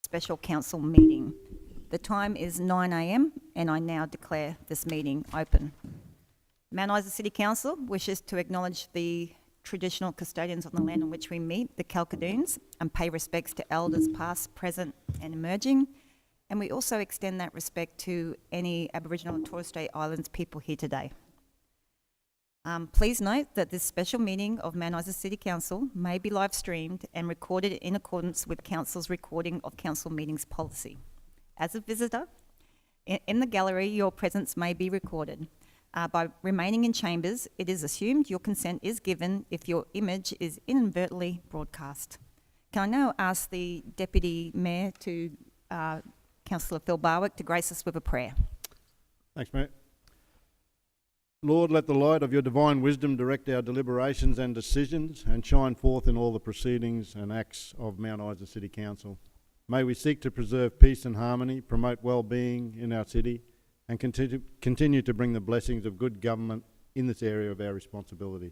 special council meeting. The time is 9 a.m. and I now declare this meeting open. Mount Isa City Council wishes to acknowledge the traditional custodians on the land on which we meet, the Kalkadoons, and pay respects to elders past, present and emerging. And we also extend that respect to any Aboriginal and Torres Strait Islands people here today. Please note that this special meeting of Mount Isa City Council may be live streamed and recorded in accordance with Council's recording of council meetings policy. As a visitor, in the gallery, your presence may be recorded. By remaining in chambers, it is assumed your consent is given if your image is inadvertently broadcast. Can I now ask the Deputy Mayor Councillor Phil Barwick to grace us with a prayer? Thanks, mate. Lord, let the light of your divine wisdom direct our deliberations and decisions and shine forth in all the proceedings and acts of Mount Isa City Council. May we seek to preserve peace and harmony, promote well-being in our city and continue to bring the blessings of good government in this area of our responsibility.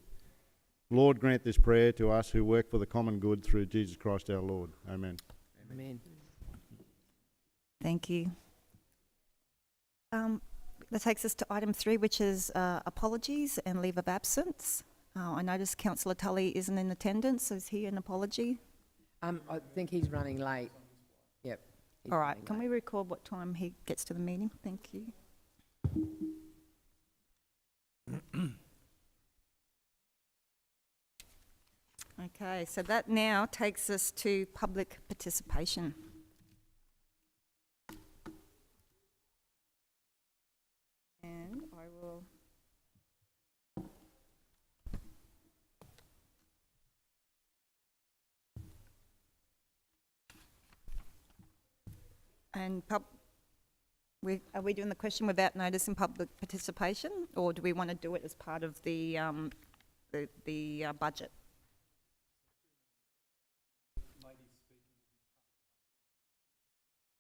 Lord, grant this prayer to us who work for the common good through Jesus Christ our Lord. Amen. Amen. Thank you. That takes us to item 3, which is apologies and leave of absence. I notice Councillor Tully isn't in attendance. Is he an apology? I think he's running late. Yep. All right. Can we record what time he gets to the meeting? Thank you. Okay, so that now takes us to public participation. And I will are we doing the question without notice in public participation, or do we want to do it as part of the budget?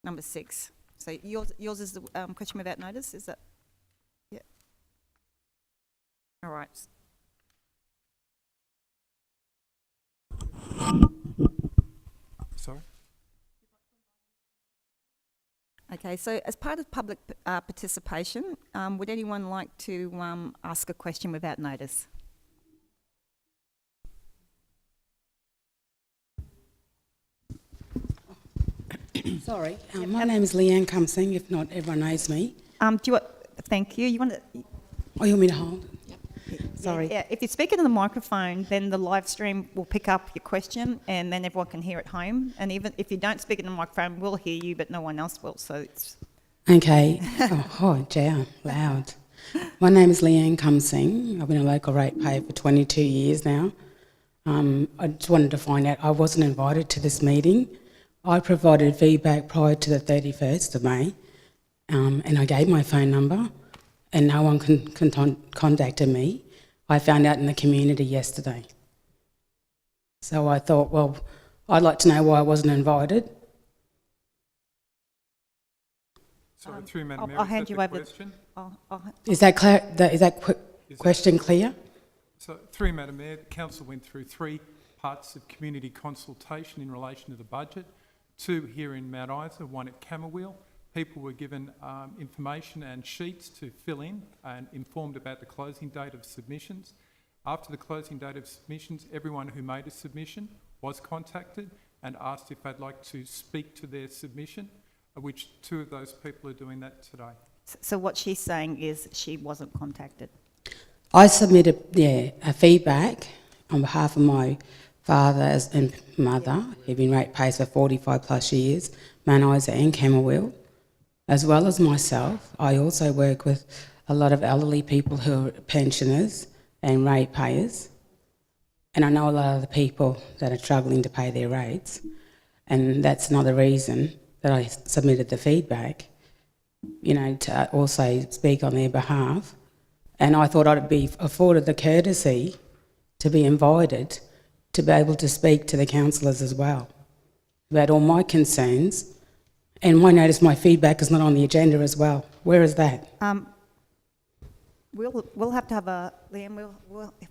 Number 6. So yours is the question without notice, is that? Yeah. All right. Sorry? Okay, so as part of public participation, would anyone like to ask a question without notice? Sorry, my name is Leanne Cumsing, if not everyone knows me. Thank you. You want to? Oh, you want me to hold? Yep. Sorry. Yeah, if you speak into the microphone, then the live stream will pick up your question and then everyone can hear it home. And even if you don't speak in the microphone, we'll hear you, but no one else will. So it's... Okay. Jow, loud. My name is Leanne Cumsing. I've been a local ratepayer for 22 years now. I just wanted to find out, I wasn't invited to this meeting. I provided feedback prior to the 31st of May, and I gave my phone number, and no one contacted me. I found out in the community yesterday. So I thought, well, I'd like to know why I wasn't invited. Sorry, through Madam Mayor, I'll hand you over. Question? Is that question clear? So, through Madam Mayor, the Council went through 3 parts of community consultation in relation to the budget. 2 here in Mount Isa, 1 at Camberwell. People were given information and sheets to fill in and informed about the closing date of submissions. After the closing date of submissions, everyone who made a submission was contacted and asked if they'd like to speak to their submission, which 2 of those people are doing that today. So what she's saying is she wasn't contacted. I submitted, a feedback on behalf of my father and mother, who've been ratepayers for 45 plus years, Mount Isa and Camberwell, as well as myself. I also work with a lot of elderly people who are pensioners and ratepayers, and I know a lot of the people that are struggling to pay their rates, and that's another reason that I submitted the feedback, to also speak on their behalf. And I thought I'd be afforded the courtesy to be invited to be able to speak to the councillors as well about all my concerns. And I notice my feedback is not on the agenda as well. Where is that? We'll have to have Liam,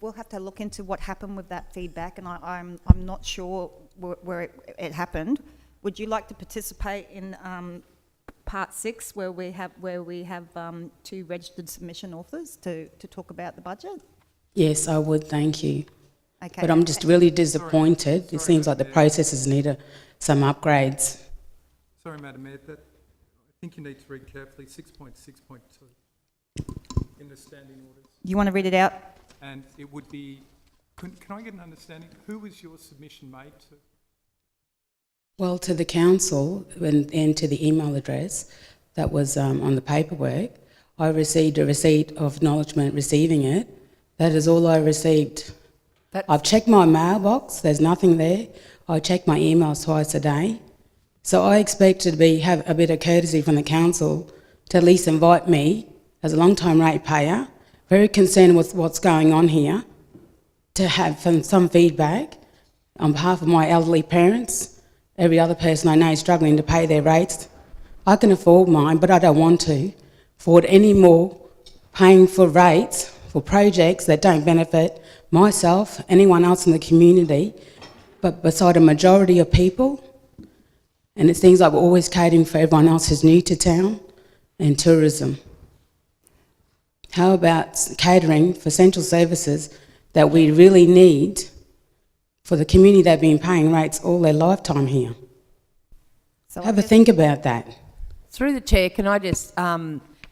we'll have to look into what happened with that feedback, and I'm not sure where it happened. Would you like to participate in part 6 where we have 2 registered submission authors to talk about the budget? Yes, I would, thank you. Okay. But I'm just really disappointed. It Sorry, seems like the Madam Mayor. processes need some upgrades. Sorry, Madam Mayor, I think you need to read carefully 6.6.2 in the standing orders. You want to read it out? And it would be, can I get an understanding, who was your submission made to? Well, to the council and to the email address that was on the paperwork, I received a receipt of acknowledgement receiving it. That is all I received. I've checked my mailbox, there's nothing there. I check my emails twice a day. So I expect to have a bit of courtesy from the council to at least invite me, as a long-time ratepayer, very concerned with what's going on here, to have some feedback on behalf of my elderly parents. Every other person I know is struggling to pay their rates. I can afford mine, but I don't want to afford any more paying for rates for projects that don't benefit myself, anyone else in the community, but beside a majority of people. And it seems like we're always catering for everyone else who's new to town and tourism. How about catering for essential services that we really need for the community that have been paying rates all their lifetime here? So Have a think about that. Through the chair, can I just,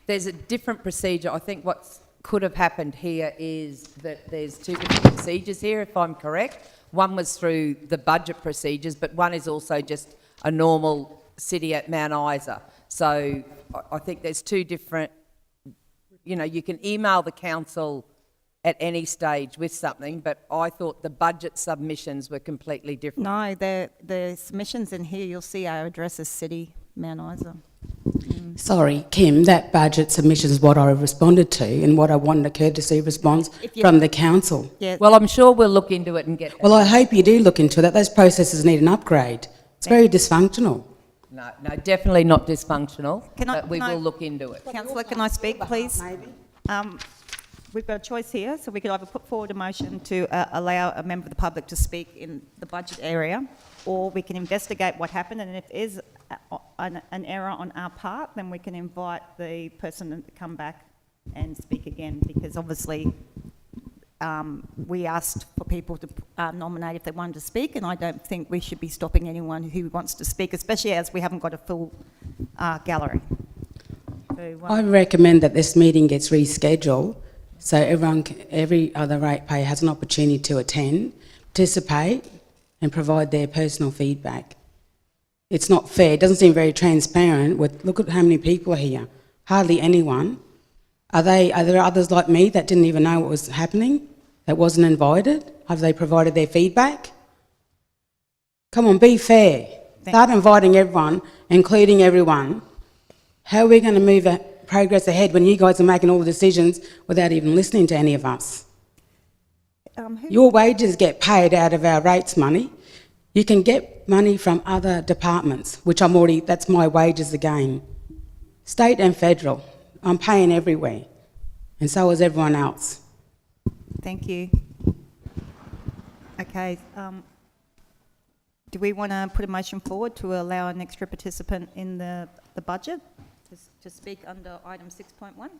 there's a different procedure. I think what could have happened here is that there's 2 different procedures here, if I'm correct. One was through the budget procedures, but one is also just a normal city at Mount Isa. So I think there's 2 different, you can email the council at any stage with something, but I thought the budget submissions were completely different. No, the submissions in here, you'll see our address is City, Mount Isa. Sorry, Kim, that budget submission is what I responded to and what I wanted a courtesy response If you- from the council. Yeah, Well, I'm sure we'll look into it and get that. Well, I hope you do look into that. Those processes need an upgrade. It's very dysfunctional. No, definitely not dysfunctional, Can I- but we can I- will look into it. Councillor, can I speak, please? We've got a choice here, so we could either put forward a motion to allow a member of the public to speak in the budget area, or we can investigate what happened, and if there is an error on our part, then we can invite the person to come back and speak again, because obviously we asked for people to nominate if they wanted to speak, and I don't think we should be stopping anyone who wants to speak, especially as we haven't got a full gallery. So, I recommend that this meeting gets rescheduled so every other ratepayer has an opportunity to attend, participate and provide their personal feedback. It's not fair. It doesn't seem very transparent. Look at how many people are here. Hardly anyone. Are there others like me that didn't even know what was happening, that wasn't invited? Have they provided their feedback? Come on, be fair. Start inviting everyone, including everyone. How are we going to move progress ahead when you guys are making all the decisions without even listening to any of us? Your wages get paid out of our rates money. You can get money from other departments, which that's my wages again. State and federal. I'm paying everywhere. And so is everyone else. Thank you. Okay, do we want to put a motion forward to allow an extra participant in the budget to speak under item 6.1?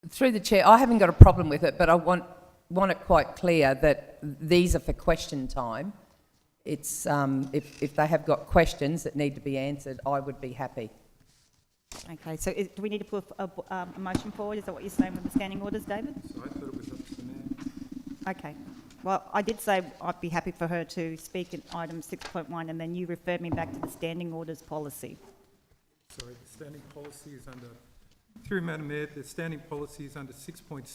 Through the chair, I haven't got a problem with it, but I want it quite clear that these are for question time. It's if they have got questions that need to be answered, I would be happy. Okay, so do we need to put a motion forward? Is that what you're saying with the standing orders, David? So I thought it was up to the mayor. Okay. Well, I did say I'd be happy for her to speak in item 6.1, and then you referred me back to the standing orders policy. Sorry, the standing policy is under, through Madam Mayor, the standing policy is under 6.6,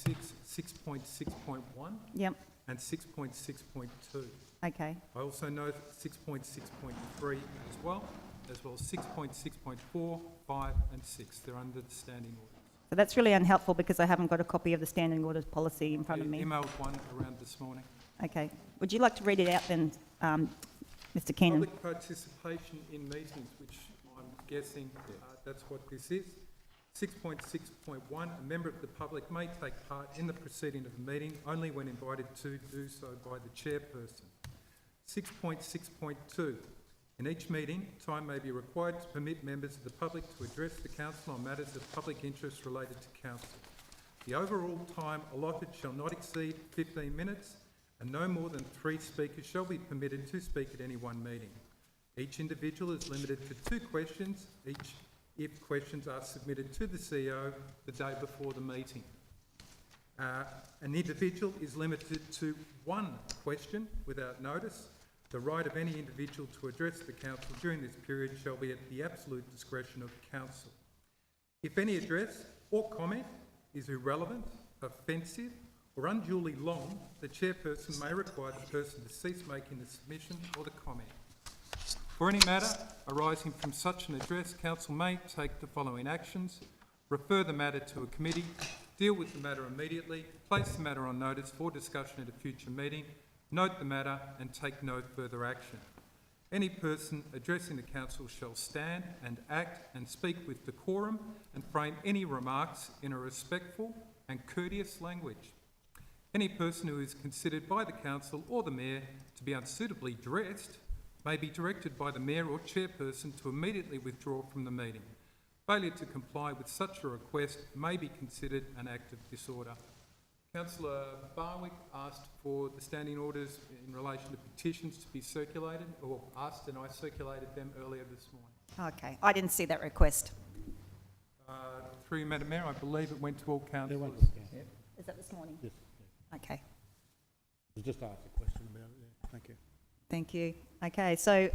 6.6.1 Yep, and 6.6.2. okay. I also note 6.6.3 as well as 6.6.4, 5 and 6. They're under the standing orders. So that's really unhelpful because I haven't got a copy of the standing orders policy in front of I me. emailed one around this morning. Okay. Would you like to read it out then, Mr. Keenan? Public participation in meetings, which I'm guessing that's what this is. 6.6.1, a member of the public may take part in the proceeding of the meeting only when invited to do so by the chairperson. 6.6.2. In each meeting, time may be required to permit members of the public to address the council on matters of public interest related to council. The overall time allotted shall not exceed 15 minutes, and no more than 3 speakers shall be permitted to speak at any one meeting. Each individual is limited to 2 questions, each if questions are submitted to the CEO the day before the meeting. An individual is limited to 1 question without notice. The right of any individual to address the council during this period shall be at the absolute discretion of council. If any address or comment is irrelevant, offensive or unduly long, the chairperson may require the person to cease making the submission or the comment. For any matter arising from such an address, council may take the following actions: refer the matter to a committee, deal with the matter immediately, place the matter on notice for discussion at a future meeting, note the matter and take no further action. Any person addressing the council shall stand and act and speak with decorum and frame any remarks in a respectful and courteous language. Any person who is considered by the council or the mayor to be unsuitably dressed may be directed by the mayor or chairperson to immediately withdraw from the meeting. Failure to comply with such a request may be considered an act of disorder. Councillor Barwick asked for the standing orders in relation to petitions to be circulated, or asked, and I circulated them earlier this morning. Okay, I didn't see that request. Through you, Madam Mayor, I believe it went to all councillors. Is that this morning? Yes. Okay, I just asked a question about it, yeah. Thank you. thank you. Okay, so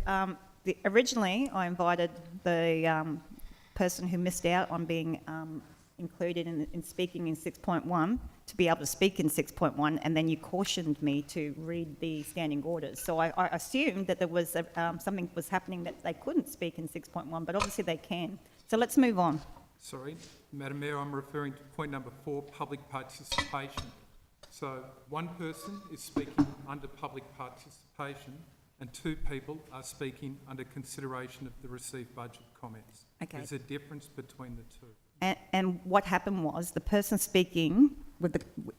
originally I invited the person who missed out on being included in speaking in 6.1 to be able to speak in 6.1, and then you cautioned me to read the standing orders. So I assumed that there was something was happening that they couldn't speak in 6.1, but obviously they can. So let's move on. Sorry, Madam Mayor, I'm referring to point number 4, public participation. So 1 person is speaking under public participation and 2 people are speaking under consideration of the received budget comments. Okay. There's a difference between the 2. And what happened was the person speaking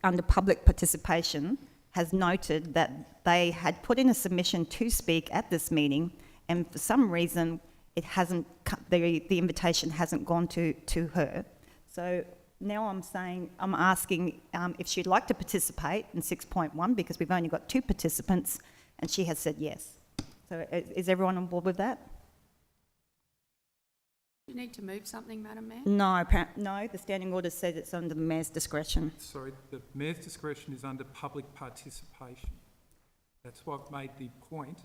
under public participation has noted that they had put in a submission to speak at this meeting, and for some reason it hasn't, the invitation hasn't gone to her. So now I'm asking if she'd like to participate in 6.1 because we've only got 2 participants, and she has said yes. So is everyone on board with that? You need to move something, Madam Mayor? No, the standing order says it's under the mayor's discretion. Sorry, the mayor's discretion is under public participation. That's what made the point.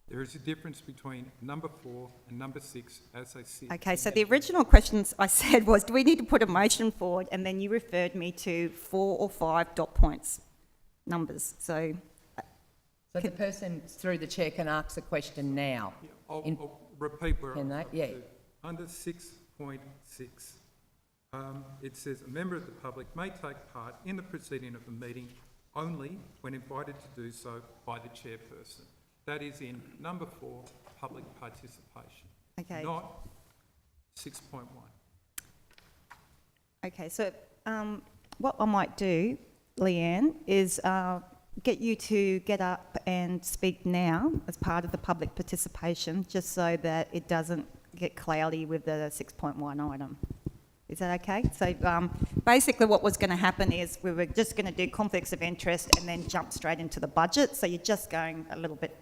There is a difference between number 4 and number 6 as they sit. Okay, so the original questions I said was, do we need to put a motion forward? And then you referred me to 4 or 5 dot points, numbers. So the person through the chair can ask the question now. Yeah, I'll repeat where Can I'm they? up Yeah. to. Under 6.6, it says a member of the public may take part in the proceeding of the meeting only when invited to do so by the chairperson. That is in number 4, public participation, okay, not 6.1. okay. So what I might do, Leanne, is get you to get up and speak now as part of the public participation, just so that it doesn't get cloudy with the 6.1 item. Is that okay? So basically what was going to happen is we were just going to do conflicts of interest and then jump straight into the budget. So you're just going a little bit,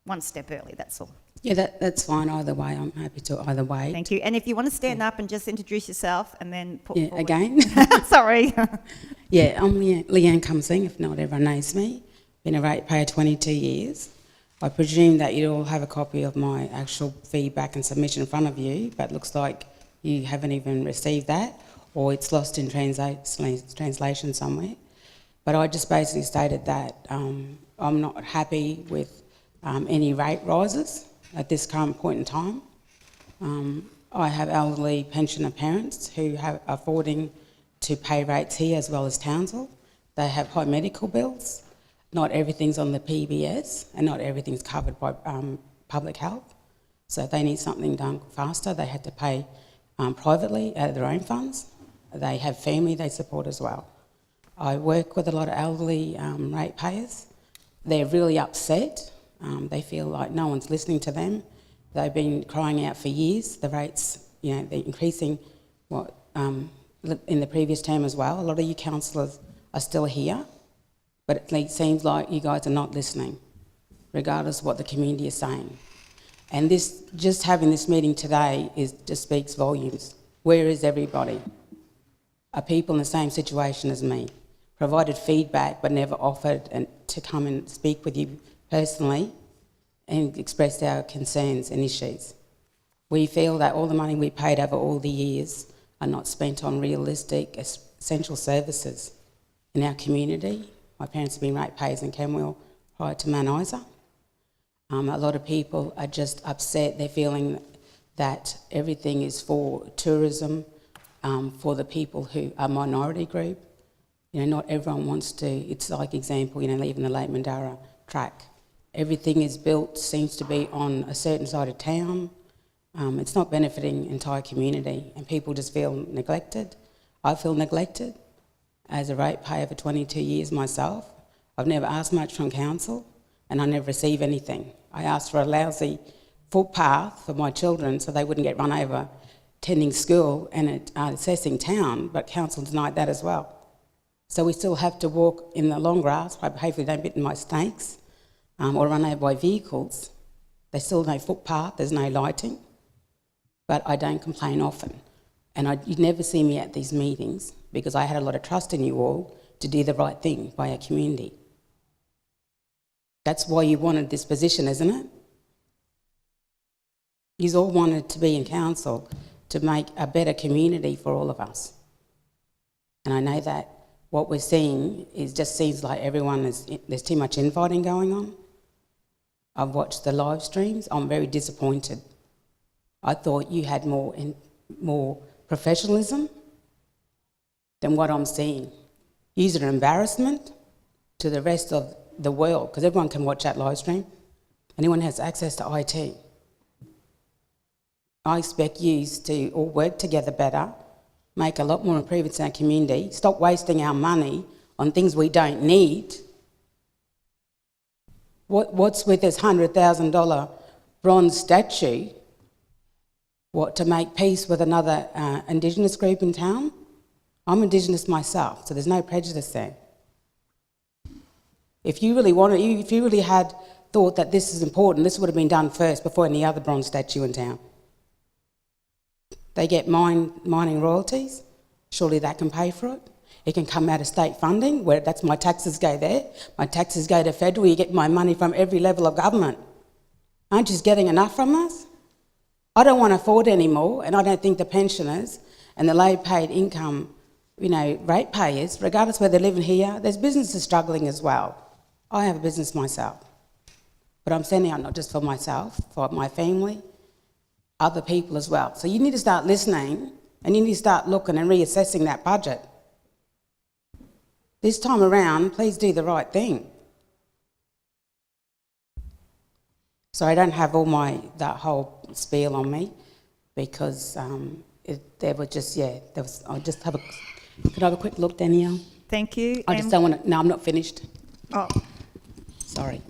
1 step early, that's all. Yeah, that's fine either way. I'm happy to either way. Thank you. And if you want to stand up and just introduce yourself and then put Yeah, forward. again. Sorry. Yeah, I'm Leanne Cumsing, if not everyone knows me. Been a ratepayer 22 years. I presume that you all have a copy of my actual feedback and submission in front of you, but looks like you haven't even received that, or it's lost in translation somewhere. But I just basically stated that I'm not happy with any rate rises at this current point in time. I have elderly pensioner parents who are affording to pay rates here as well as Townsville. They have high medical bills. Not everything's on the PBS and not everything's covered by public health. So if they need something done faster, they had to pay privately out of their own funds. They have family they support as well. I work with a lot of elderly ratepayers. They're really upset They feel like no one's listening to them. They've been crying out for years. The rates, they're increasing. In the previous term as well. A lot of you councillors are still here, but it seems like you guys are not listening, regardless of what the community is saying. And just having this meeting today just speaks volumes. Where is everybody? Are people in the same situation as me? Provided feedback, but never offered to come and speak with you personally and express our concerns and issues. We feel that all the money we paid over all the years are not spent on realistic essential services in our community. My parents have been ratepayers in Camberwell prior to Mount Isa. A lot of people are just upset. They're feeling that everything is for tourism, for the people who are minority group. Not everyone wants to. It's like example, leaving the Lake Mandara track. Everything is built, seems to be on a certain side of town. It's not benefiting entire community, and people just feel neglected. I feel neglected as a ratepayer for 22 years myself. I've never asked much from council, and I never receive anything. I asked for a lousy footpath for my children so they wouldn't get run over attending school and assessing town, but council denied that as well. So we still have to walk in the long grass. Hopefully don't bitten by snakes or run over by vehicles. There's still no footpath, there's no lighting. But I don't complain often. And you'd never see me at these meetings because I had a lot of trust in you all to do the right thing by our community. That's why you wanted this position, isn't it? You all wanted to be in council to make a better community for all of us. And I know that what we're seeing just seems like there's too much infighting going on. I've watched the live streams. I'm very disappointed. I thought you had more professionalism than what I'm seeing. You're an embarrassment to the rest of the world because everyone can watch that live stream. Anyone has access to IT. I expect you to all work together better, make a lot more improvements in our community, stop wasting our money on things we don't need. What's with this $100,000 bronze statue? To make peace with another Indigenous group in town? I'm Indigenous myself, so there's no prejudice there. If you really had thought that this is important, this would have been done first before any other bronze statue in town. They get mining royalties. Surely that can pay for it. It can come out of state funding, where that's my taxes go there. My taxes go to federal. You get my money from every level of government. Aren't you getting enough from us? I don't want to afford anymore, and I don't think the pensioners and the low-paid income, ratepayers, regardless where they're living here, there's businesses struggling as well. I have a business myself. But I'm sending out not just for myself, for my family, other people as well. So you need to start listening, and you need to start looking and reassessing that budget. This time around, please do the right thing. So I don't have that whole spiel on me because I'll just have could I have a quick look, Danielle? Thank you. I just don't want to, no, I'm not finished. Oh, Sorry.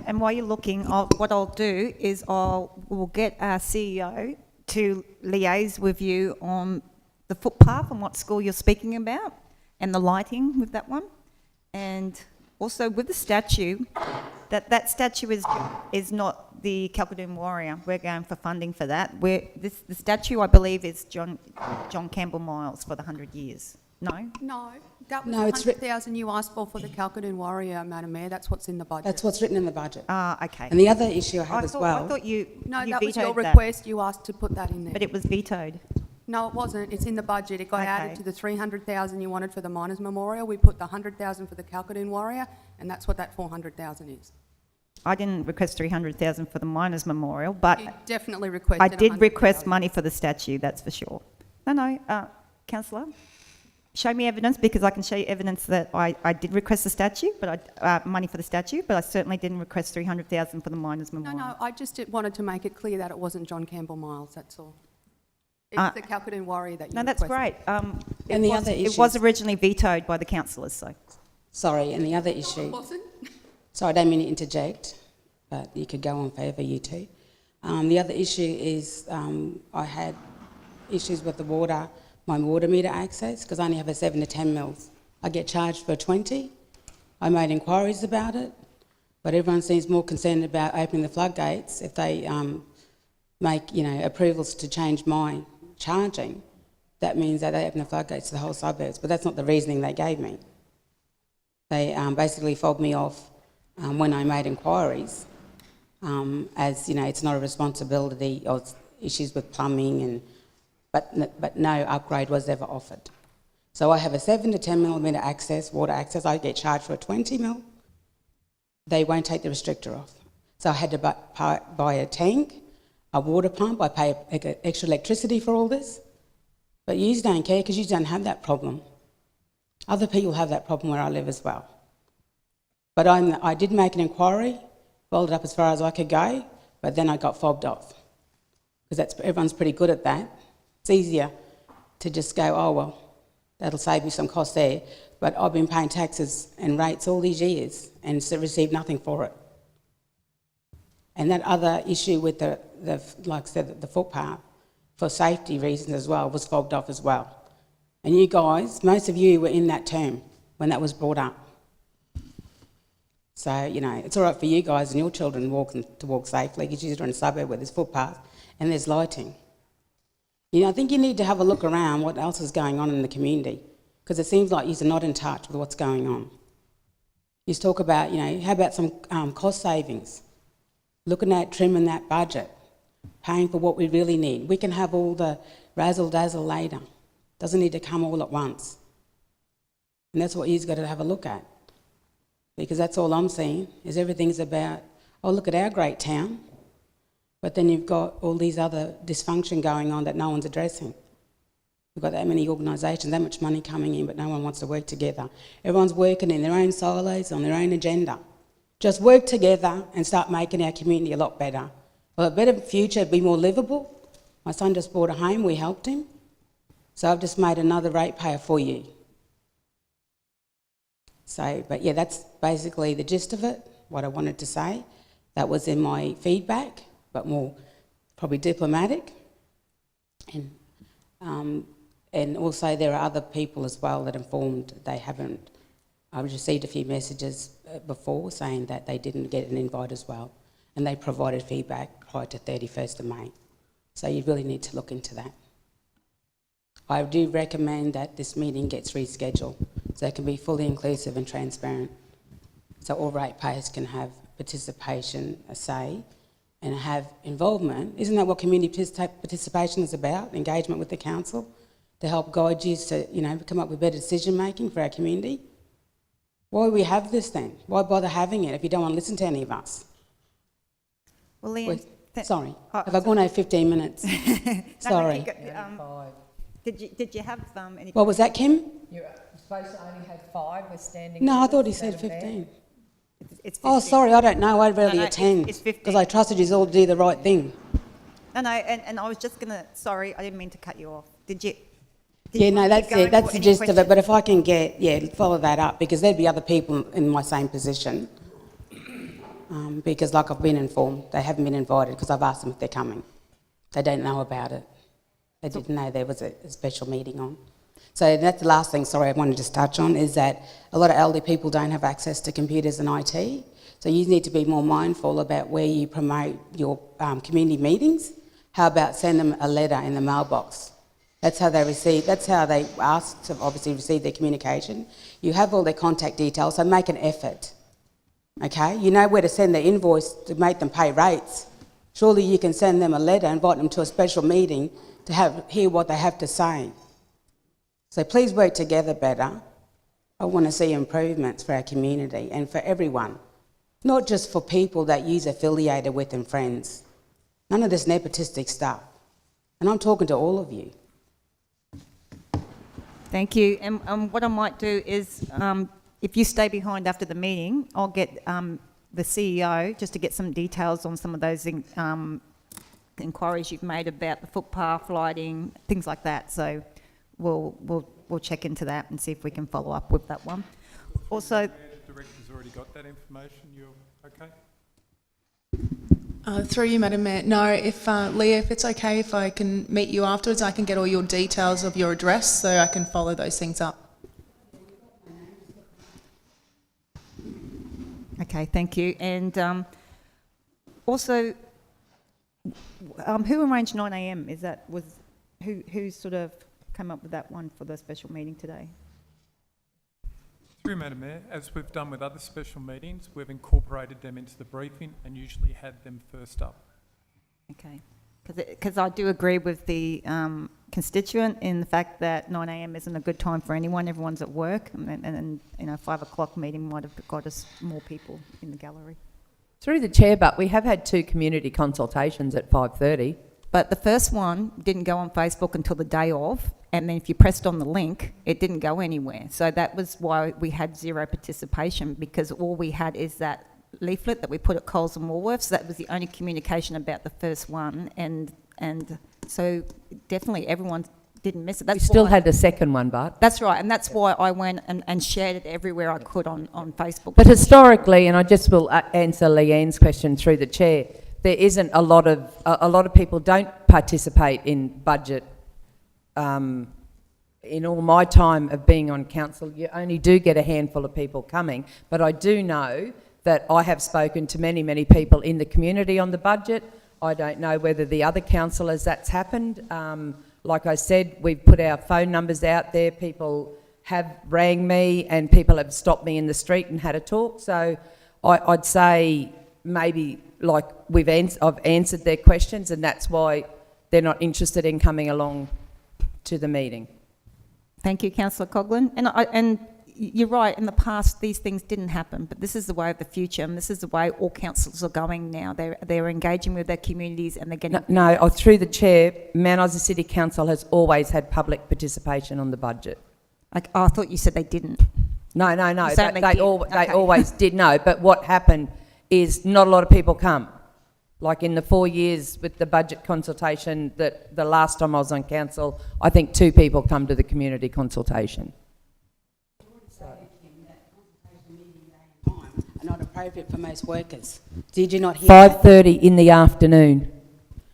and while you're looking, what I'll do is we'll get our CEO to liaise with you on the footpath and what school you're speaking about and the lighting with that one. And also with the statue, that statue is not the Calcadon Warrior. We're going for funding for that. The statue, I believe, is John Campbell Miles for the 100 years. No? No, that was No, the it's 100,000 you asked for the Calcadon Warrior, Madam Mayor. That's what's in the budget. That's what's written in the budget. Okay. And the other issue I have as I well. thought you No, you that was your vetoed that, request. You asked to put that in there. but it was vetoed. No, it wasn't. It's in the budget. It got added Okay. to the 300,000 you wanted for the Miners' Memorial. We put the 100,000 for the Calcadon Warrior, and that's what that 400,000 is. I didn't request 300,000 for the Miners' Memorial, but You definitely requested I did request 100,000. money for the statue, that's for sure. No, councillor, show me evidence, because I can show you evidence that I did request the statue, but money for the statue, but I certainly didn't request 300,000 for the Miners' No, Memorial. I just wanted to make it clear that it wasn't John Campbell Miles, that's all. It's the Calcadon Warrior that you No, that's requested. great. And the other It was issues- originally vetoed by the councillors, so. Sorry, and the other It issue. wasn't? Sorry, I don't mean to interject. but you could go on forever, you two. The other issue is I had issues with the water, my water meter access, because I only have a 7 to 10 mils. I get charged for 20. I made inquiries about it, but everyone seems more concerned about opening the floodgates if they make, approvals to change my charging. That means that they open the floodgates to the whole suburbs, but that's not the reasoning they gave me. They basically fobbed me off when I made inquiries, as it's not a responsibility or issues with plumbing, but no upgrade was ever offered. So I have a 7 to 10 millimetre access, water access. I get charged for a 20 mil. They won't take the restrictor off. So I had to buy a tank, a water pump. I pay extra electricity for all this. But you don't care because you don't have that problem. Other people have that problem where I live as well. But I did make an inquiry, followed up as far as I could go, but then I got fobbed off. Because everyone's pretty good at that. It's easier to just go, oh, well, that'll save me some costs there. But I've been paying taxes and rates all these years and received nothing for it. And that other issue with the like I said, the footpath, for safety reasons as well, was fobbed off as well. And you guys, most of you were in that term when that was brought up. So, it's all right for you guys and your children to walk safely because you're in a suburb where there's footpath and there's lighting. I think you need to have a look around what else is going on in the community because it seems like you're not in touch with what's going on. You talk about, how about some cost savings? Looking at trimming that budget, paying for what we really need. We can have all the razzle-dazzle later. Doesn't need to come all at once. And that's what you've got to have a look at. Because that's all I'm seeing, is everything's about, oh, look at our great town. But then you've got all these other dysfunction going on that no one's addressing. We've got that many organisations, that much money coming in, but no one wants to work together. Everyone's working in their own silos, on their own agenda. Just work together and start making our community a lot better. Well, a better future, be more livable. My son just bought a home, we helped him. So I've just made another ratepayer for you. So, but yeah, that's basically the gist of it, what I wanted to say. That was in my feedback, but more probably diplomatic. And also there are other people as well that informed they haven't. I received a few messages before saying that they didn't get an invite as well, and they provided feedback prior to 31st of May. So you really need to look into that. I do recommend that this meeting gets rescheduled so it can be fully inclusive and transparent, so all ratepayers can have participation, a say, and have involvement. Isn't that what community participation is about? Engagement with the council to help guide you to, come up with better decision making for our community. Why do we have this then? Why bother having it if you don't want to listen to any of us? Well, Leanne... Sorry, have I gone over 15 minutes? Sorry. Did you have any... What was that, Kim? You're supposed to only have 5. We're standing... No, I thought he said 15. It's 15. Oh, sorry, I don't know. I really attend. It's 15. Because I trusted you all to do the right thing. No, and I was just going to... Sorry, I didn't mean to cut you off. Did you No, that's it. That's the gist of it. But if I can follow that up, because there'd be other people in my same position. Because like I've been informed, they haven't been invited because I've asked them if they're coming. They don't know about it. They didn't know there was a special meeting on. So that's the last thing, sorry, I wanted to just touch on, is that a lot of elderly people don't have access to computers and IT. So you need to be more mindful about where you promote your community meetings. How about send them a letter in the mailbox? That's how they ask to obviously receive their communication. You have all their contact details, so make an effort. Okay? You know where to send their invoice to make them pay rates. Surely you can send them a letter, invite them to a special meeting to hear what they have to say. So please work together better. I want to see improvements for our community and for everyone, not just for people that you're affiliated with and friends. None of this nepotistic stuff. And I'm talking to all of you. Thank you. And what I might do is, if you stay behind after the meeting, I'll get the CEO just to get some details on some of those inquiries you've made about the footpath, lighting, things like that. So we'll check into that and see if we can follow up with that one. Also, The director's already got that information. You're okay? Through you, Madam Mayor. No, if Leah, if it's okay, if I can meet you afterwards, I can get all your details of your address so I can follow those things up. Okay, thank you. And also, who arranged 9 a.m? Who sort of came up with that one for the special meeting today? Through Madam Mayor, as we've done with other special meetings, we've incorporated them into the briefing and usually had them first up. Okay, because I do agree with the constituent in the fact that 9 a.m. isn't a good time for anyone. Everyone's at work, and 5 o'clock meeting might have got us more people in the gallery. Through the chair, but we have had 2 community consultations at 5:30. But the first one didn't go on Facebook until the day of, and then if you pressed on the link, it didn't go anywhere. So that was why we had 0 participation, because all we had is that leaflet that we put at Coles and Woolworths. That was the only communication about the first one, and so definitely everyone didn't miss it. We still had the second one, but... That's right, and that's why I went and shared it everywhere I could on Facebook. But historically, and I just will answer Leanne's question through the chair, there isn't a lot of people don't participate in budget. In all my time of being on council, you only do get a handful of people coming, but I do know that I have spoken to many, many people in the community on the budget. I don't know whether the other councillors that's happened. Like I said, we've put our phone numbers out there. People have rang me and people have stopped me in the street and had a talk. So I'd say maybe like I've answered their questions, and that's why they're not interested in coming along to the meeting. Thank you, Councillor Coghlan. And you're right, in the past these things didn't happen, but this is the way of the future, and this is the way all councils are going now. They're engaging with their communities, and they're getting... No, through the chair, Mount Isa City Council has always had public participation on the budget. I thought you said they didn't. No. Certainly They did. Okay. always did know, but what happened is not a lot of people come. Like in the 4 years with the budget consultation, that the last time I was on council, I think 2 people come to the community consultation. Not appropriate for most workers. Did you not hear 5:30 in the afternoon.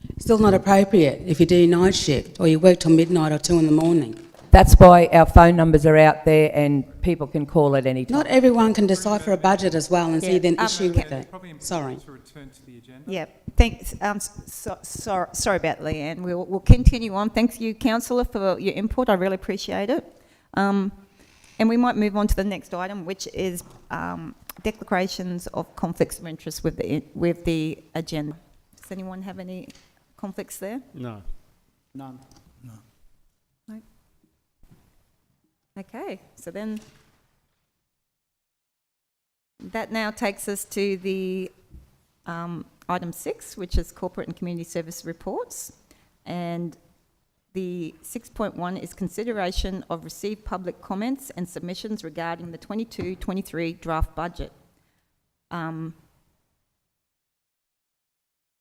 that? Still not appropriate if you do night shift or you work till midnight or 2 in the morning. That's why our phone numbers are out there and people can call at any time. Not everyone can decipher a budget as well and see the issue with It's it. probably important Sorry. to return to the agenda. Yeah, thanks. Sorry about Leanne. We'll continue on. Thank you, Councillor, for your input. I really appreciate it. And we might move on to the next item, which is declarations of conflicts of interest with the agenda. Does anyone have any conflicts there? No. None. No. Okay, so then that now takes us to the item 6, which is corporate and community service reports. And the 6.1 is consideration of received public comments and submissions regarding the 22-23 draft budget.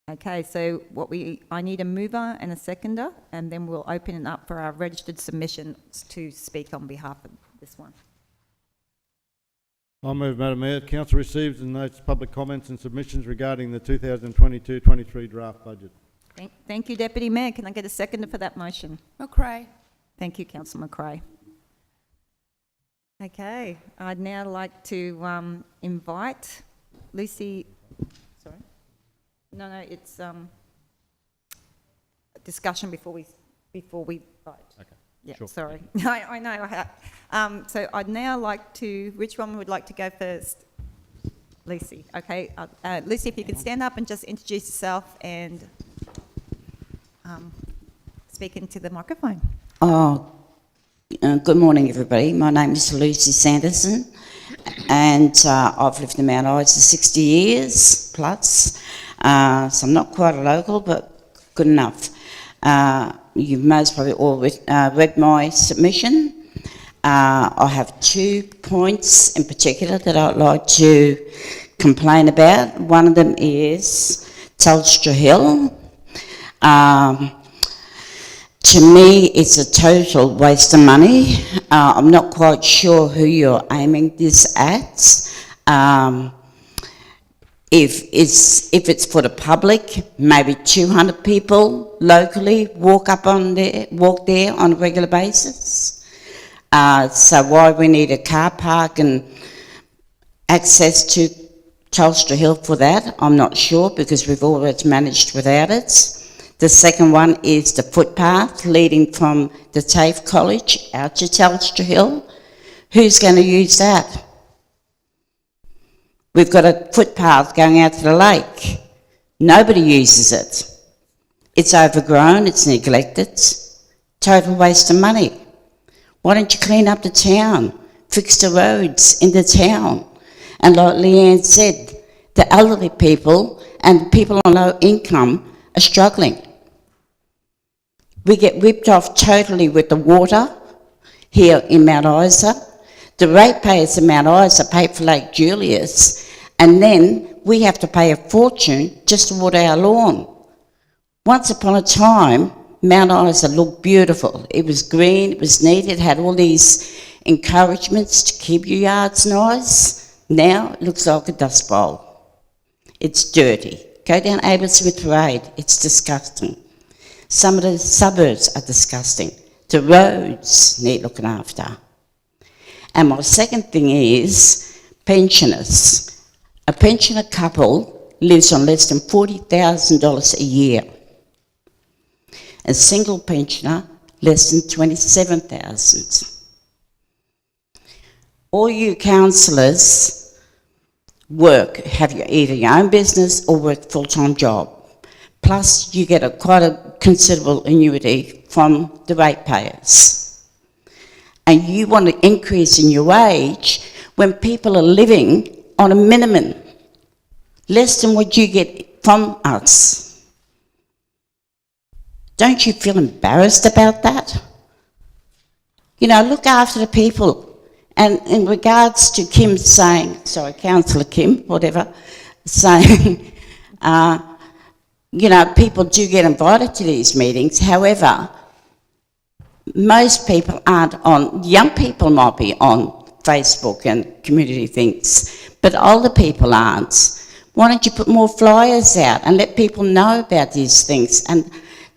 Okay, so I need a mover and a seconder, and then we'll open it up for our registered submissions to speak on behalf of this one. I move, Madam Mayor, Council receives and notes public comments and submissions regarding the 2022-23 draft budget. Thank you, Deputy Mayor. Can I get a seconder for that motion? McRae. Thank you, Councillor McRae. Okay, I'd now like to invite Lucy. Sorry. No, it's discussion before we vote. Okay. Yeah, sure. sorry. I know. So I'd now like to. Which one would like to go first? Lucy. Okay, Lucy, if you could stand up and just introduce yourself and speak into the microphone. Good morning, everybody. My name is Lucy Sanderson, and I've lived in Mount Isa 60 years plus, so I'm not quite a local, but good enough. You've most probably all read my submission. I have 2 points in particular that I'd like to complain about. One of them is Telstra Hill. To me, it's a total waste of money. I'm not quite sure who you're aiming this at. if it's for the public, maybe 200 people locally walk there on a regular basis. So why we need a car park and access to Telstra Hill for that, I'm not sure, because we've always managed without it. The second one is the footpath leading from the TAFE College out to Telstra Hill. Who's going to use that? We've got a footpath going out to the lake. Nobody uses it. It's overgrown, it's neglected, total waste of money. Why don't you clean up the town, fix the roads in the town? And like Leanne said, the elderly people and people on low income are struggling. We get ripped off totally with the water here in Mount Isa. The ratepayers in Mount Isa pay for Lake Julius, and then we have to pay a fortune just to water our lawn. Once upon a time, Mount Isa looked beautiful. It was green, it was neat, it had all these encouragements to keep your yards nice. Now it looks like a dust bowl. It's dirty. Go down Aberystwyth Parade, it's disgusting. Some of the suburbs are disgusting. The roads need looking after. And my second thing is pensioners. A pensioner couple lives on less than $40,000 a year. A single pensioner, less than $27,000. All you councillors have either your own business or work full-time job. Plus, you get quite a considerable annuity from the ratepayers. And you want an increase in your wage when people are living on a minimum, less than what you get from us. Don't you feel embarrassed about that? You know, look after the people. And in regards to Kim saying, Councillor Kim, whatever, saying, you know, people do get invited to these meetings. However, most people aren't on. Young people might be on Facebook and community things, but older people aren't. Why don't you put more flyers out and let people know about these things and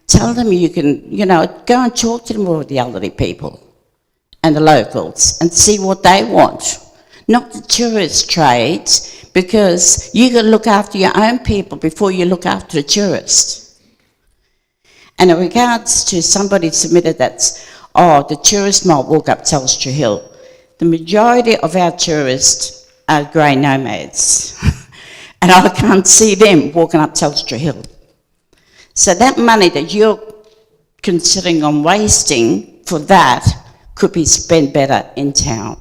tell them you can, you know, go and talk to them with the elderly people and the locals and see what they want. Not the tourist trades, because you got to look after your own people before you look after the tourists. And in regards to somebody submitted that, the tourists might walk up Telstra Hill. The majority of our tourists are grey nomads. And I can't see them walking up Telstra Hill. So that money that you're considering on wasting for that could be spent better in town.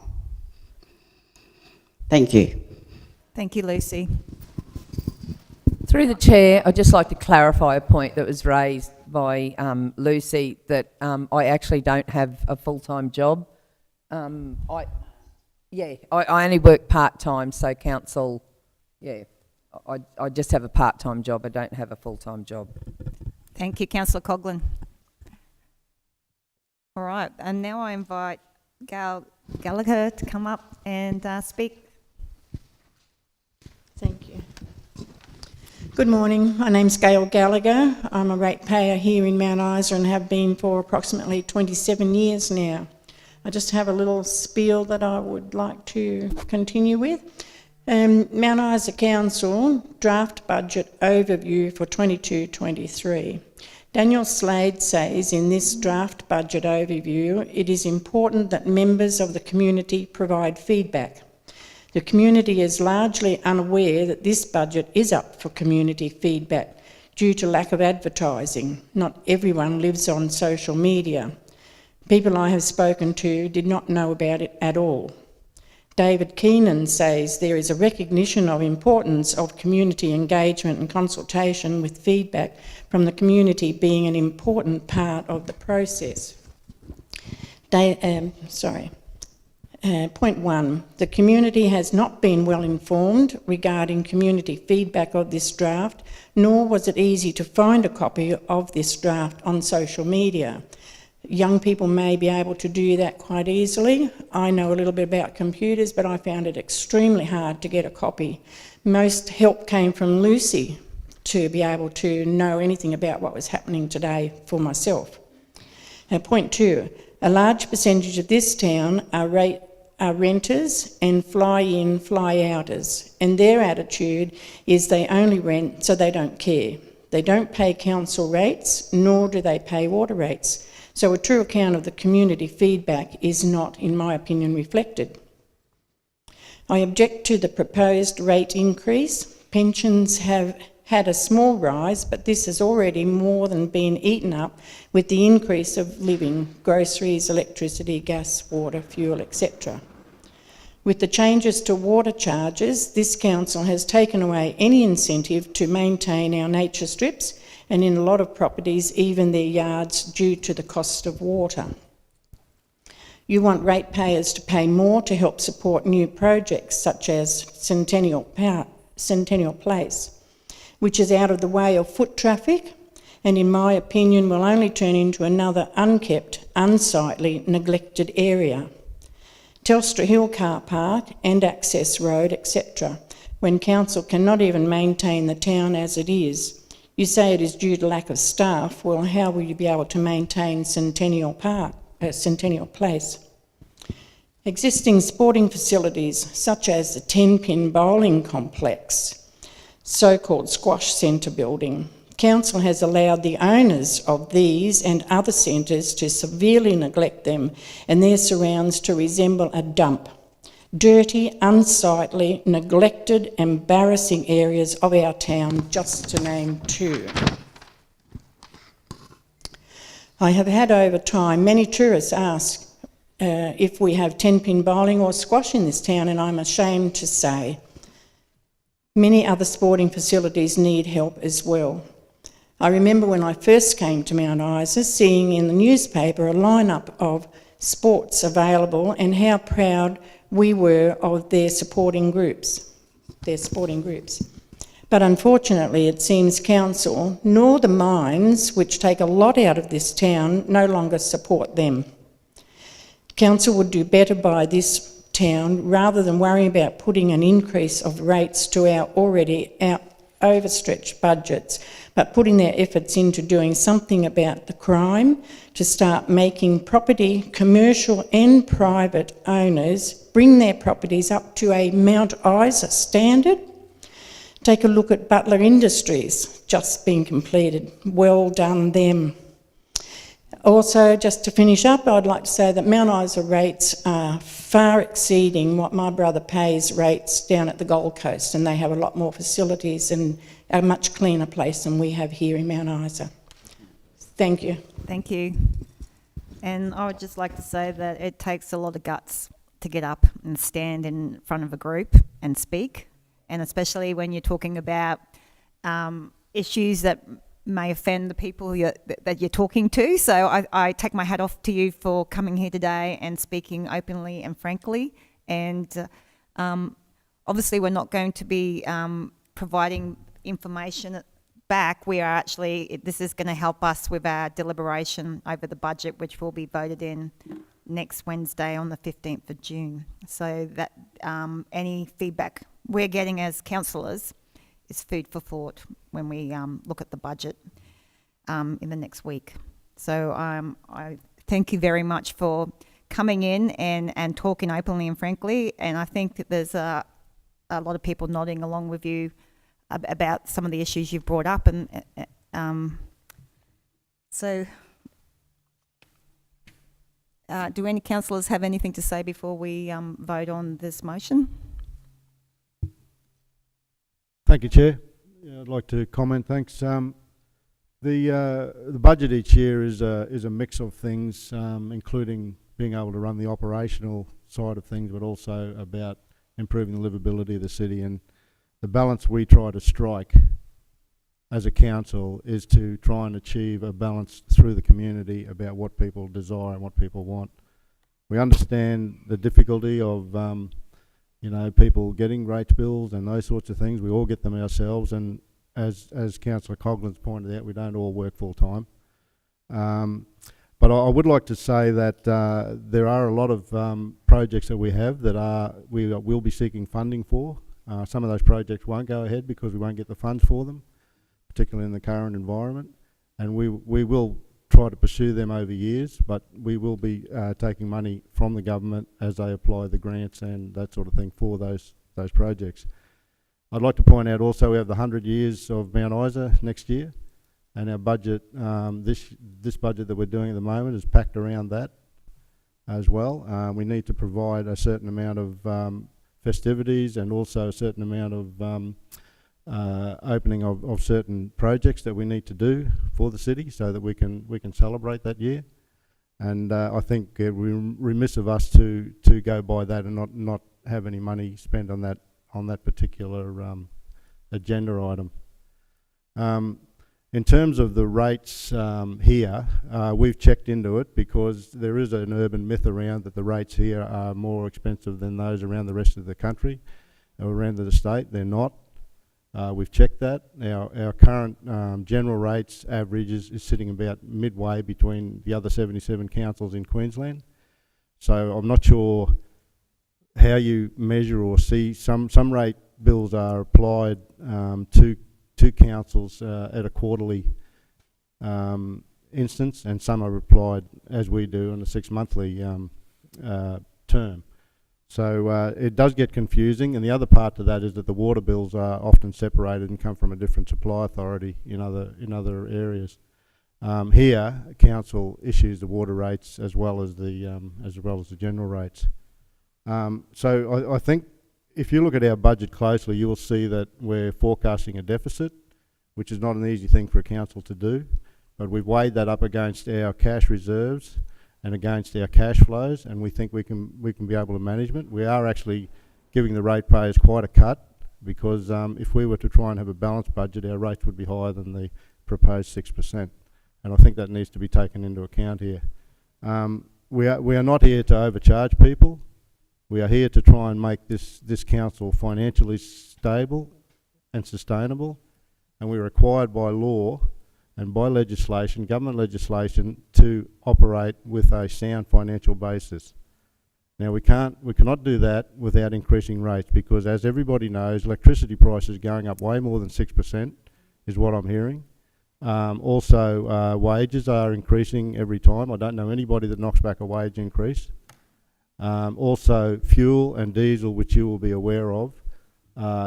Thank you. Thank you, Lucy. Through the chair, I'd just like to clarify a point that was raised by Lucy, that I actually don't have a full-time job. I only work part-time, so council, I just have a part-time job. I don't have a full-time job. Thank you, Councillor Coghlan. All right, and now I invite Gail Gallagher to come up and speak. Thank you. Good morning. My name's Gail Gallagher. I'm a ratepayer here in Mount Isa and have been for approximately 27 years now. I just have a little spiel that I would like to continue with. Mount Isa Council draft budget overview for 22-23. Daniel Slade says in this draft budget overview, it is important that members of the community provide feedback. The community is largely unaware that this budget is up for community feedback due to lack of advertising. Not everyone lives on social media. People I have spoken to did not know about it at all. David Keenan says there is a recognition of importance of community engagement and consultation with feedback from the community being an important part of the process. Point 1, the community has not been well informed regarding community feedback of this draft, nor was it easy to find a copy of this draft on social media. Young people may be able to do that quite easily. I know a little bit about computers, but I found it extremely hard to get a copy. Most help came from Lucy to be able to know anything about what was happening today for myself. Point 2, a large percentage of this town are renters and fly-in, fly-outers, and their attitude is they only rent so they don't care. They don't pay council rates, nor do they pay water rates. So a true account of the community feedback is not, in my opinion, reflected. I object to the proposed rate increase. Pensions have had a small rise, but this has already more than been eaten up with the increase of living, groceries, electricity, gas, water, fuel, etc. With the changes to water charges, this council has taken away any incentive to maintain our nature strips, and in a lot of properties, even their yards, due to the cost of water. You want ratepayers to pay more to help support new projects such as Centennial Place, which is out of the way of foot traffic and, in my opinion, will only turn into another unkept, unsightly, neglected area. Telstra Hill car park and access road, etc., when council cannot even maintain the town as it is. You say it is due to lack of staff. Well, how will you be able to maintain Centennial Place? Existing sporting facilities such as the 10-pin bowling complex, so-called squash centre building. Council has allowed the owners of these and other centres to severely neglect them and their surrounds to resemble a dump. Dirty, unsightly, neglected, embarrassing areas of our town, just to name 2. I have had over time many tourists ask if we have 10-pin bowling or squash in this town, and I'm ashamed to say many other sporting facilities need help as well. I remember when I first came to Mount Isa, seeing in the newspaper a lineup of sports available and how proud we were of their sporting groups. But unfortunately, it seems council, nor the mines, which take a lot out of this town, no longer support them. Council would do better by this town rather than worrying about putting an increase of rates to our already overstretched budgets, but putting their efforts into doing something about the crime, to start making property, commercial and private owners, bring their properties up to a Mount Isa standard. Take a look at Butler Industries, just been completed. Well done them. Also, just to finish up, I'd like to say that Mount Isa rates are far exceeding what my brother pays rates down at the Gold Coast, and they have a lot more facilities and a much cleaner place than we have here in Mount Isa. Thank you. Thank you. And I would just like to say that it takes a lot of guts to get up and stand in front of a group and speak, and especially when you're talking about issues that may offend the people that you're talking to. So I take my hat off to you for coming here today and speaking openly and frankly. And obviously we're not going to be providing information back. We are actually, this is going to help us with our deliberation over the budget, which will be voted in next Wednesday on the 15th of June. So that any feedback we're getting as councillors is food for thought when we look at the budget in the next week. So I thank you very much for coming in and talking openly and frankly. And I think that there's a lot of people nodding along with you about some of the issues you've brought up. And so do any councillors have anything to say before we vote on this motion? Thank you, Chair. Yeah, I'd like to comment. Thanks. The budget each year is a mix of things, including being able to run the operational side of things, but also about improving the livability of the city. And the balance we try to strike as a council is to try and achieve a balance through the community about what people desire and what people want. We understand the difficulty of people getting rates bills and those sorts of things. We all get them ourselves, and as Councillor Coughlan's pointed out, we don't all work full time. But I would like to say that there are a lot of projects that we have that we will be seeking funding for Some of those projects won't go ahead because we won't get the funds for them, particularly in the current environment, and we will try to pursue them over years, but we will be taking money from the government as they apply the grants and that sort of thing for those projects. I'd like to point out also we have the 100 years of Mount Isa next year, and our budget, this budget that we're doing at the moment is packed around that as well. We need to provide a certain amount of festivities and also a certain amount of opening of certain projects that we need to do for the city so that we can celebrate that year. And I think we're remiss of us to go by that and not have any money spent on that particular agenda item. In terms of the rates here, we've checked into it because there is an urban myth around that the rates here are more expensive than those around the rest of the country or around the state. They're not. We've checked that. Our current general rates average is sitting about midway between the other 77 councils in Queensland. So I'm not sure how you measure or see. Some rate bills are applied to councils at a quarterly instance, and some are applied as we do on a 6-monthly term. So it does get confusing, and the other part to that is that the water bills are often separated and come from a different supply authority in other areas. Here, council issues the water rates as well as the general rates. So I think if you look at our budget closely, you will see that we're forecasting a deficit, which is not an easy thing for a council to do, but we've weighed that up against our cash reserves and against our cash flows, and we think we can be able to manage it. We are actually giving the ratepayers quite a cut because if we were to try and have a balanced budget, our rates would be higher than the proposed 6%, and I think that needs to be taken into account here. We are not here to overcharge people. We are here to try and make this council financially stable and sustainable, and we're required by law and by legislation, government legislation, to operate with a sound financial basis. Now we cannot do that without increasing rates because, as everybody knows, electricity prices going up way more than 6% is what I'm hearing. Also, wages are increasing every time. I don't know anybody that knocks back a wage increase. Also, fuel and diesel, which you will be aware of,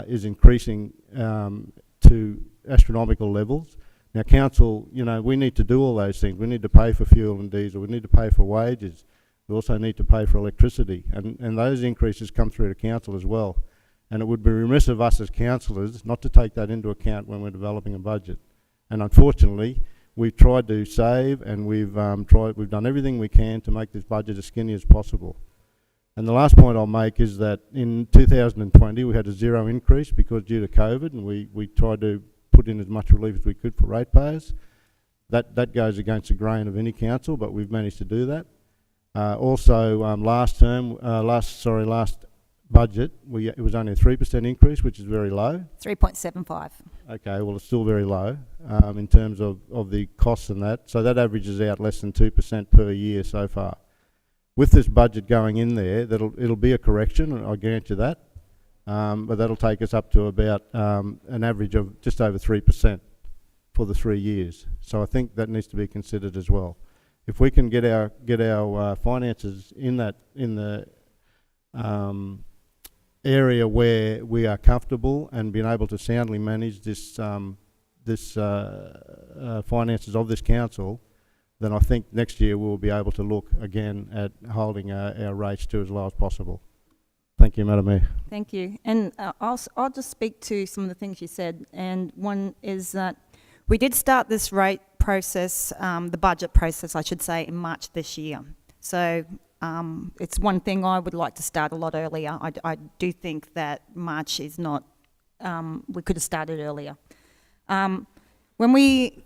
is increasing to astronomical levels. Now, council, we need to do all those things. We need to pay for fuel and diesel. We need to pay for wages. We also need to pay for electricity. And those increases come through to council as well. And it would be remiss of us as councillors not to take that into account when we're developing a budget. And unfortunately, we've tried to save, and we've done everything we can to make this budget as skinny as possible. And the last point I'll make is that in 2020 we had a zero increase because due to COVID, and we tried to put in as much relief as we could for ratepayers. That goes against the grain of any council, but we've managed to do that. Also, last budget, it was only a 3% increase, which is very low. 3.75. Okay, well, it's still very low in terms of the costs and that. So that averages out less than 2% per year so far. With this budget going in there, it'll be a correction, I guarantee you that. But that'll take us up to about an average of just over 3% for the 3 years. So I think that needs to be considered as well. If we can get our finances in the area where we are comfortable and being able to soundly manage this finances of this council, then I think next year we'll be able to look again at holding our rates to as low as possible. Thank you, Madam Mayor. Thank you. And I'll just speak to some of the things you said. And one is that we did start this rate process, the budget process, I should say, in March this year. So it's one thing I would like to start a lot earlier. I do think that March is not, we could have started earlier. When we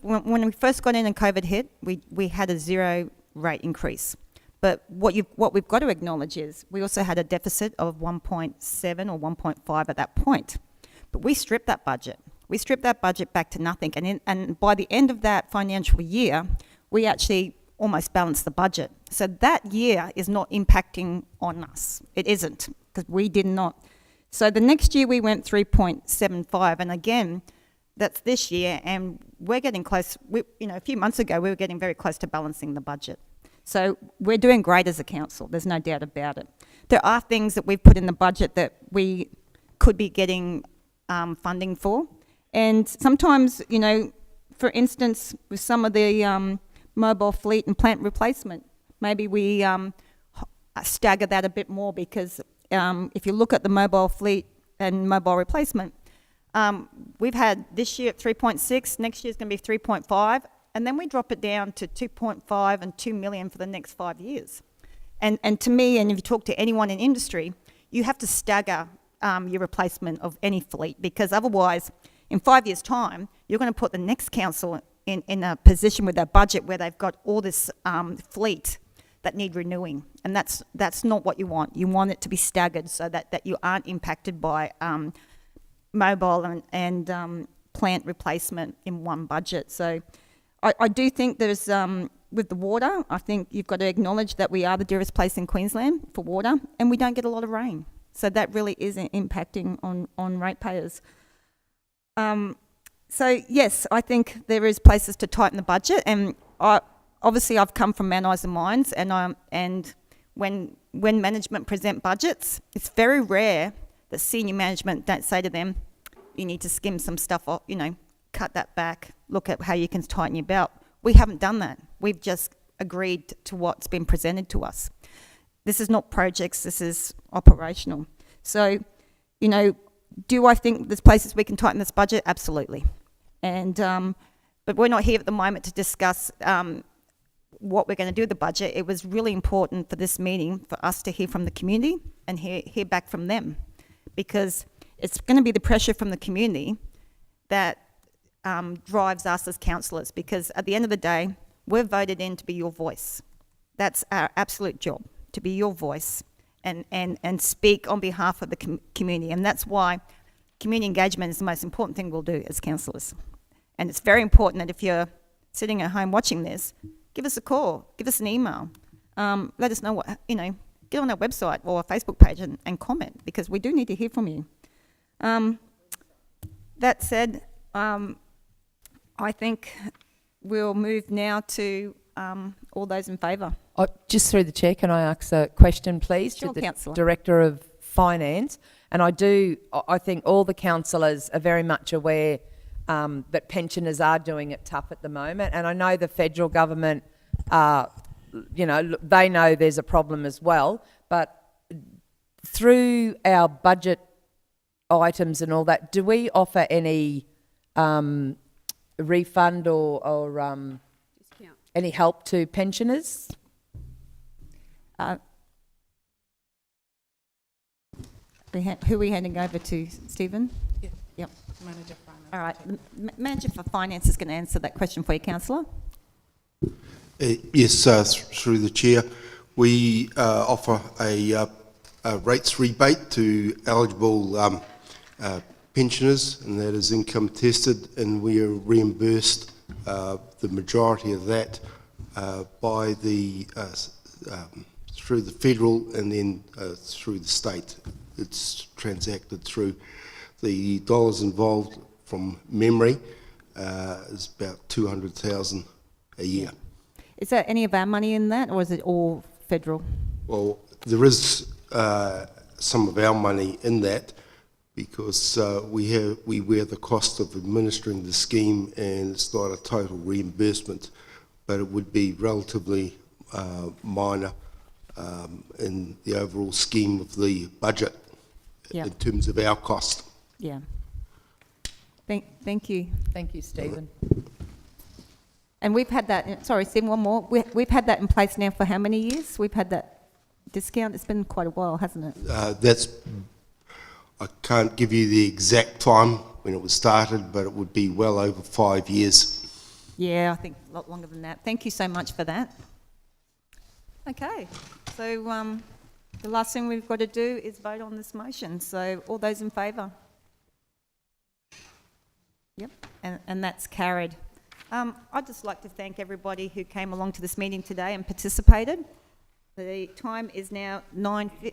first got in and COVID hit, we had a zero rate increase. But what we've got to acknowledge is we also had a deficit of 1.7 or 1.5 at that point. But we stripped that budget. We stripped that budget back to nothing. And by the end of that financial year, we actually almost balanced the budget. So that year is not impacting on us. It isn't, because we did not So the next year we went 3.75, and again, that's this year, and we're getting close. A few months ago we were getting very close to balancing the budget. So we're doing great as a council. There's no doubt about it. There are things that we've put in the budget that we could be getting funding for, and sometimes, for instance, with some of the mobile fleet and plant replacement, maybe we stagger that a bit more, because if you look at the mobile fleet and mobile replacement, we've had this year at 3.6, next year's going to be 3.5, and then we drop it down to 2.5 and 2 million for the next 5 years. And to me, and if you talk to anyone in industry, you have to stagger your replacement of any fleet, because otherwise, in 5 years' time, you're going to put the next council in a position with their budget where they've got all this fleet that need renewing, and that's not what you want. You want it to be staggered so that you aren't impacted by mobile and plant replacement in one budget. So I do think there's, with the water, I think you've got to acknowledge that we are the dearest place in Queensland for water, and we don't get a lot of rain. So that really is impacting on ratepayers. So yes, I think there is places to tighten the budget, and obviously I've come from Mount Isa Mines, and when management present budgets, it's very rare that senior management don't say to them, you need to skim some stuff off, cut that back, look at how you can tighten your belt. We haven't done that. We've just agreed to what's been presented to us. This is not projects, this is operational. So, do I think there's places we can tighten this budget? Absolutely. And but we're not here at the moment to discuss what we're going to do with the budget. It was really important for this meeting for us to hear from the community and hear back from them, because it's going to be the pressure from the community that drives us as councillors, because at the end of the day, we're voted in to be your voice. That's our absolute job, to be your voice and speak on behalf of the community. And that's why community engagement is the most important thing we'll do as councillors. And it's very important that if you're sitting at home watching this, give us a call, give us an email, let us know what, get on our website or our Facebook page and comment, because we do need to hear from you. That said, I think we'll move now to all those in favour. Just through the chair, can I ask a question, please, Sure, to the Councillor. Director of Finance? And I think all the councillors are very much aware that pensioners are doing it tough at the moment. And I know the federal government, they know there's a problem as well. But through our budget items and all that, do we offer any refund or any help to pensioners? Who are we handing over to, Stephen? Yeah. Yep. Manager Finance. All right. Manager for Finance is going to answer that question for you, Councillor. Yes, through the chair, we offer a rates rebate to eligible pensioners, and that is income tested, and we are reimbursed the majority of that by the through the federal and then through the state. It's transacted through the dollars involved from memory is about 200,000 a year. Is there any of our money in that, or is it all federal? Well, there is some of our money in that, because we wear the cost of administering the scheme, and it's not a total reimbursement, but it would be relatively minor in the overall scheme of the budget in terms of our cost. Yeah. Thank you. Thank you, Stephen. And we've had that, sorry, Stephen, one more. We've had that in place now for how many years? We've had that discount. It's been quite a while, hasn't it? I can't give you the exact time when it was started, but it would be well over 5 years. Yeah, I think a lot longer than that. Thank you so much for that. Okay, so the last thing we've got to do is vote on this motion. So all those in favour? Yep, and that's carried. I'd just like to thank everybody who came along to this meeting today and participated. The time is now 9:50.